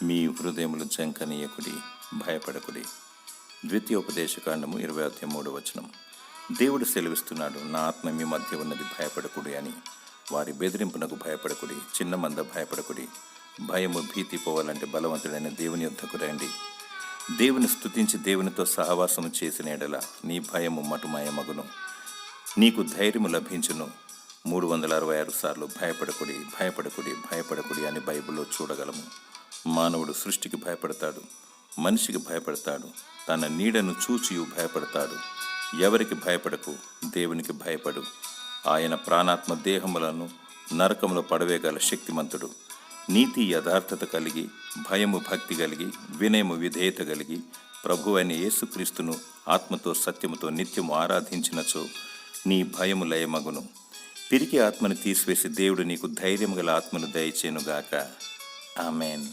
మీ హృదయములు జంకనీయకుడి, భయపడకుడి. ద్వితీయోపదేశకాండము 23వ. దేవుడు సెలవిస్తున్నాడు, నా ఆత్మ మీ మధ్య ఉన్నది, భయపడకుడి అని. వారి బెదిరింపునకు భయపడకుడి, చిన్న మంద భయపడకుడి. భయము భీతి పోవాలంటే బలవంతుడైన దేవుని యొద్దకు రండి. దేవుని స్తుతించి దేవునితో సహవాసము చేసిన ఎడల నీ భయము మటుమాయమగును, నీకు ధైర్యము లభించును. 366 సార్లు భయపడకుడి, భయపడకుడి, భయపడకుడి అని బైబిల్లో చూడగలము. మానవుడు సృష్టికి భయపడతాడు, మనిషికి భయపడతాడు, తన నీడను చూచియు భయపడతాడు. ఎవరికి భయపడకు, దేవునికి భయపడు. ఆయన ప్రాణాత్మ దేహములను నరకములో పడవేగల శక్తిమంతుడు. నీతి యథార్థత కలిగి, భయము భక్తి కలిగి, వినయము విధేయత కలిగి, ప్రభు అయిన యేసుక్రీస్తును ఆత్మతో సత్యముతో నిత్యము ఆరాధించినచో నీ భయము లయమగును. పిరికి ఆత్మను తీసివేసి దేవుడు నీకు ధైర్యము గల ఆత్మను దయచేయునుగాక. ఆమెన్.